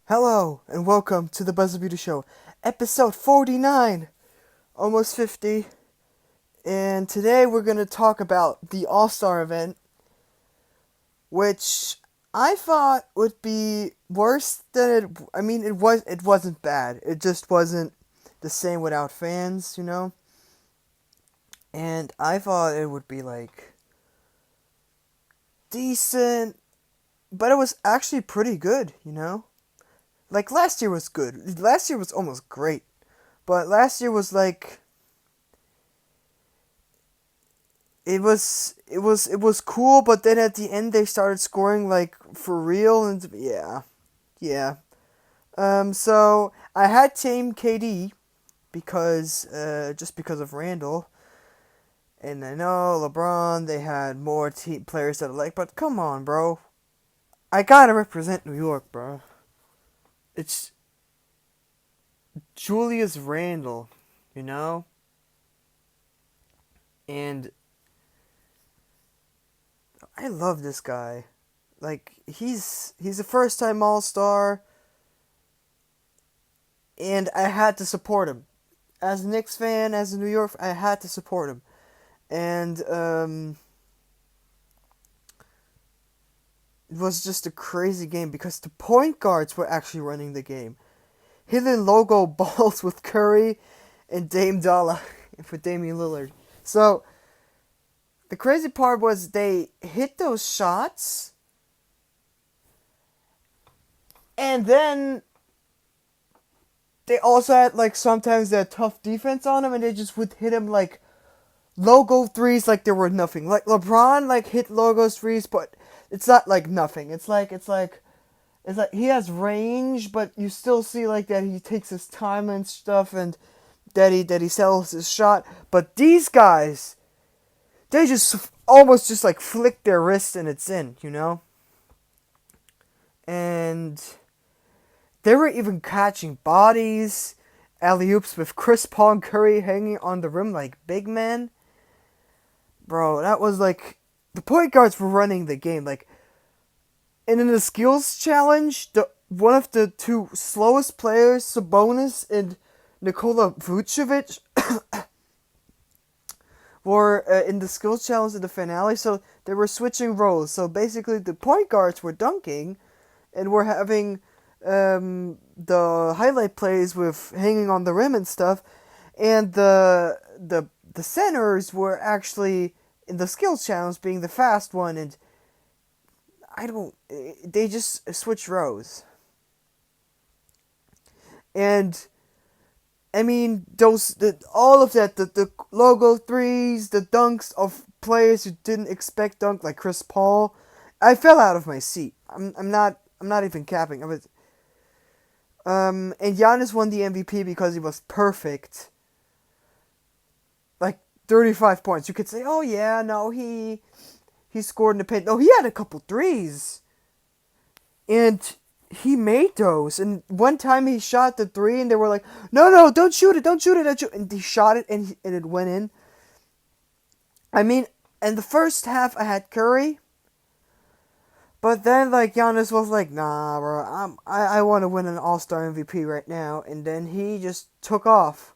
Hello, and welcome to the Buzzerbeater Show, episode 49, almost 50, and today we're going to talk about the All-Star event, which I thought would be worse than it wasn't bad, it just wasn't the same without fans, and I thought it would be, decent, but it was actually pretty good. Like, last year was good. Last year was almost great. But last year was it was cool, but then at the end they started scoring for real, and yeah. So I had Team KD because just because of Randall. And I know LeBron, they had more team players that I like, but come on, bro. I gotta represent New York, bro. It's Julius Randle, you know? And I love this guy. He's a first time All-Star, and I had to support him. As a Knicks fan, as a New York, I had to support him. And it was just a crazy game because the point guards were actually running the game. Hitting logo balls with Curry and Dame Dollar for Damian Lillard. So the crazy part was they hit those shots, and then they also had sometimes they had tough defense on them, and they just would hit him logo threes like there were nothing. Like LeBron hit logo threes, but it's not nothing. It's like he has range, but you still see that he takes his time and stuff, and that he sells his shot. But these guys, they just almost just flick their wrist and it's in. And they were even catching bodies, alley-oops with Chris Paul and Curry hanging on the rim like big men. Bro, that was the point guards were running the game. And in the skills challenge, one of the two slowest players, Sabonis and Nikola Vucevic, were in the skills challenge in the finale, so they were switching roles. So basically, the point guards were dunking, and were having the highlight plays with hanging on the rim and stuff, and the centers were actually in the skills challenge being the fast one, and they just switch rows. And I mean, all of that, the logo threes, the dunks of players who didn't expect dunk, like Chris Paul, I fell out of my seat. I'm not even capping. And Giannis won the MVP because he was perfect. 35 points. You could say, oh yeah, no, he scored in the paint. No, he had a couple threes. And he made those. And one time he shot the three, and they were like, no, don't shoot it. And he shot it, and it went in. I mean, in the first half, I had Curry. But then, Giannis was like, nah, bro, I want to win an All-Star MVP right now. And then he just took off.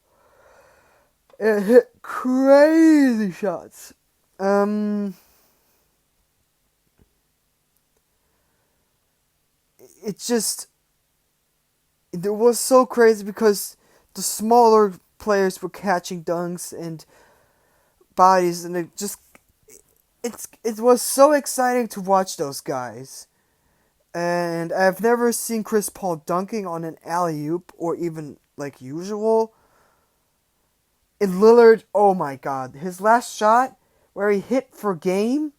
It hit crazy shots. It was so crazy because the smaller players were catching dunks and bodies, and it was so exciting to watch those guys. And I've never seen Chris Paul dunking on an alley-oop or even usual. And Lillard, oh my god, his last shot where he hit for game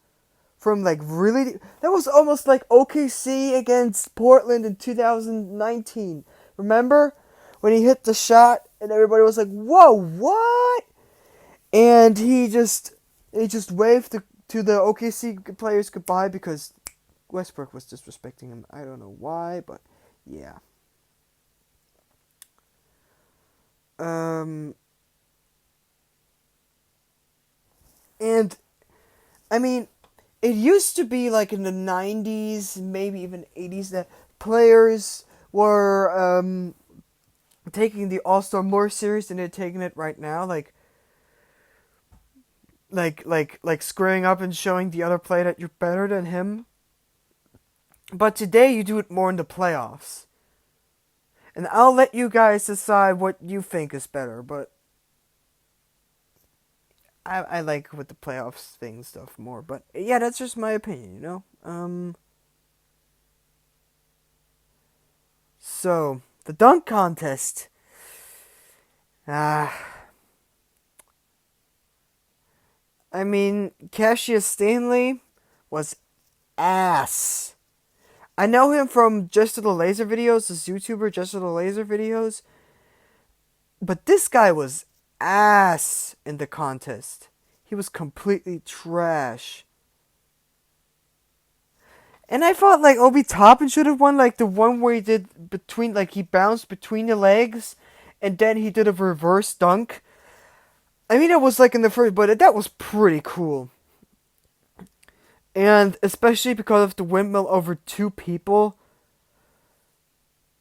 from really, that was almost like OKC against Portland in 2019. Remember when he hit the shot and everybody was like, "Whoa, what?" And he just waved to the OKC players goodbye because Westbrook was disrespecting him. I don't know why, but yeah. And I mean, it used to be in the 90s, maybe even 80s, that players were taking the All-Star more serious than they're taking it right now, like screwing up and showing the other player that you're better than him. But today you do it more in the playoffs. And I'll let you guys decide what you think is better, but I like with the playoffs thing stuff more. But yeah, that's just my opinion, you know? So, the dunk contest. I mean, Cassius Stanley was ass. I know him from Just Little Laser videos, this YouTuber Just Little Laser videos. But this guy was ass in the contest. He was completely trash. And I thought like Obi Toppin should have won, like the one where he did between, like he bounced between the legs and then he did a reverse dunk. I mean, it was like in the first, but that was pretty cool. And especially because of the windmill over two people.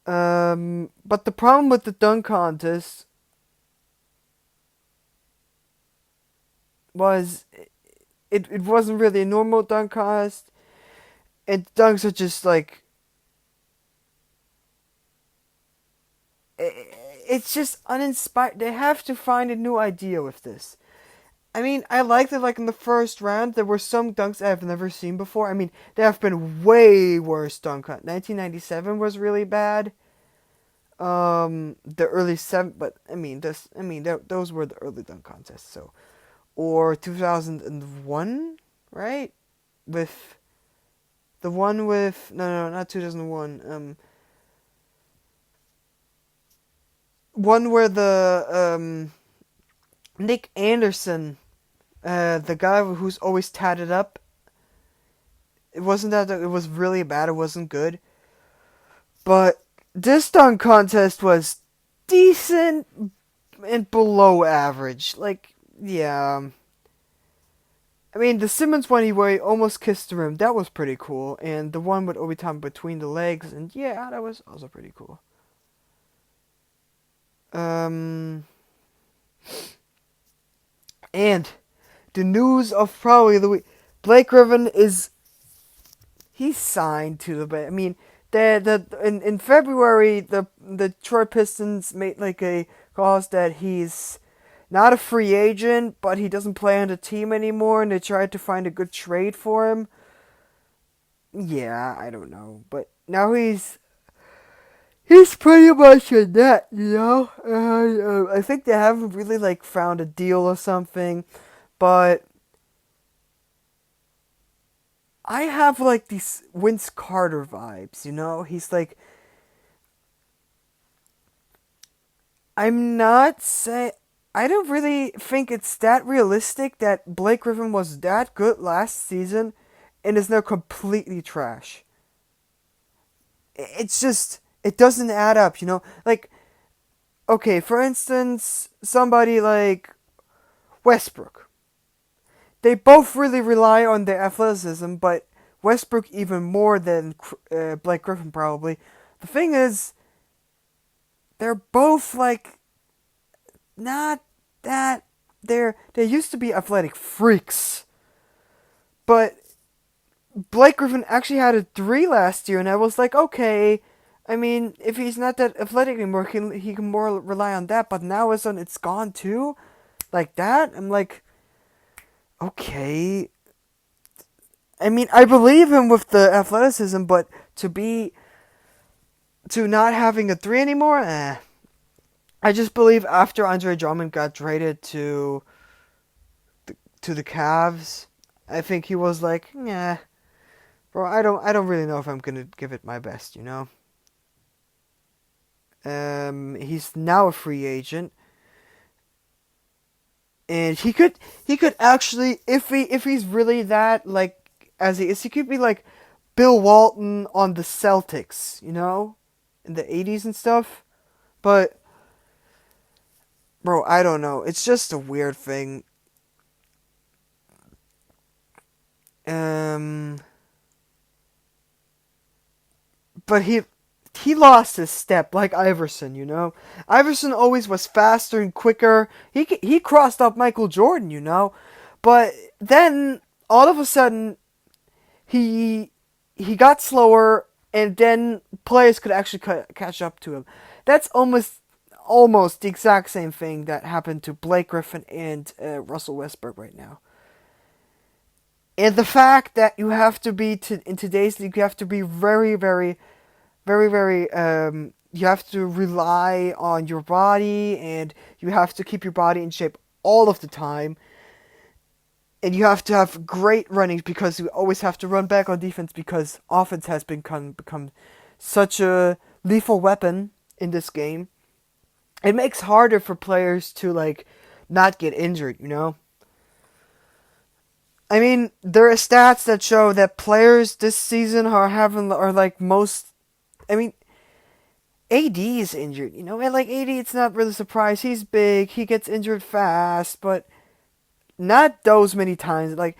But the problem with the dunk contest was it wasn't really a normal dunk contest. And dunks are just like, it's just uninspired. They have to find a new idea with this. I mean, I liked it like in the first round. There were some dunks I've never seen before. I mean, there have been way worse dunk contests. 1997 was really bad. The early seven, but those were the early dunk contests. So, or 2001, right? With the one with no, not 2001. One where the Nick Anderson, the guy who's always tatted up. It was really bad. It wasn't good. But this dunk contest was decent and below average. Like, yeah. I mean, the Simmons one where he almost kissed the rim, that was pretty cool. And the one with Obi-Toppin between the legs, and yeah, that was also pretty cool. And the news of probably the week, Blake Griffin he's signed to the. I mean, in February the Detroit Pistons made like a clause that he's not a free agent, but he doesn't play on the team anymore, and they tried to find a good trade for him. Yeah, I don't know, but now he's pretty much a net, you know. I think they haven't really like found a deal or something, but I have like these Vince Carter vibes, you know. He's like, I'm not saying. I don't really think it's that realistic that Blake Griffin was that good last season and is now completely trash. It's just, it doesn't add up, you know? Like, okay, for instance, somebody like Westbrook. They both really rely on their athleticism, but Westbrook even more than Blake Griffin probably. The thing is, they're both like not that they used to be athletic freaks, but Blake Griffin actually had a 3 last year, and I was like, okay. I mean, if he's not that athletic anymore, he can more rely on that. But now all of a sudden it's gone too, like that. I'm like, okay. I mean, I believe him with the athleticism, but to not having a 3 anymore, I just believe after Andre Drummond got traded to the Cavs, I think he was like, yeah, bro, I don't really know if I'm gonna give it my best, you know. He's now a free agent, and he could actually, if he's really that like as he is, he could be like Bill Walton on the Celtics, you know, in the 80s and stuff. But bro, I don't know. It's just a weird thing. But he lost his step like Iverson, you know? Iverson always was faster and quicker. He crossed up Michael Jordan, you know? But then all of a sudden he got slower, and then players could actually catch up to him. That's almost the exact same thing that happened to Blake Griffin and Russell Westbrook right now. And the fact that you have to be in today's league, you have to be very, very, very, very. You have to rely on your body, and you have to keep your body in shape all of the time. And you have to have great running, because you always have to run back on defense, because offense has become such a lethal weapon in this game. It makes harder for players to like not get injured, you know? I mean, there are stats that show that players this season are like most. I mean, AD is injured, you know, and like AD, it's not really a surprise. He's big, he gets injured fast, but not those many times. Like,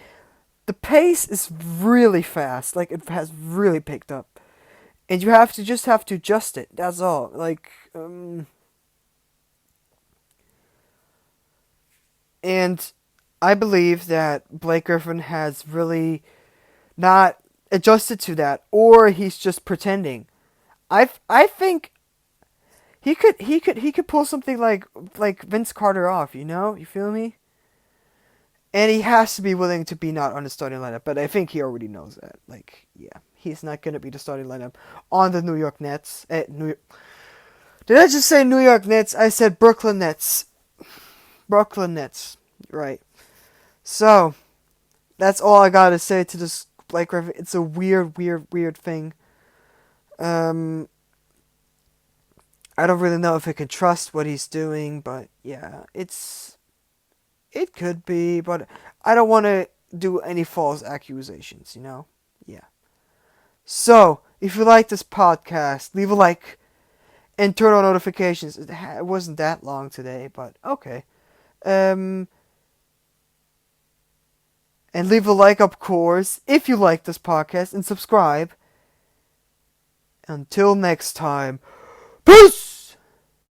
the pace is really fast. Like, it has really picked up, and you have to adjust it. That's all. Like, and I believe that Blake Griffin has really not adjusted to that, or he's just pretending. I think he could pull something like Vince Carter off, you know? You feel me? And he has to be willing to be not on the starting lineup, but I think he already knows that. Like, yeah, he's not gonna be the starting lineup on the New York Nets. Did I just say New York Nets? I said Brooklyn Nets. Brooklyn Nets, right? So that's all I gotta say to this Blake Griffin. It's a weird thing. I don't really know if I can trust what he's doing, but yeah, it could be, but I don't want to do any false accusations, you know? Yeah. So, if you like this podcast, leave a like and turn on notifications. It wasn't that long today, but okay. And leave a like, of course, if you like this podcast, and subscribe. Until next time, peace!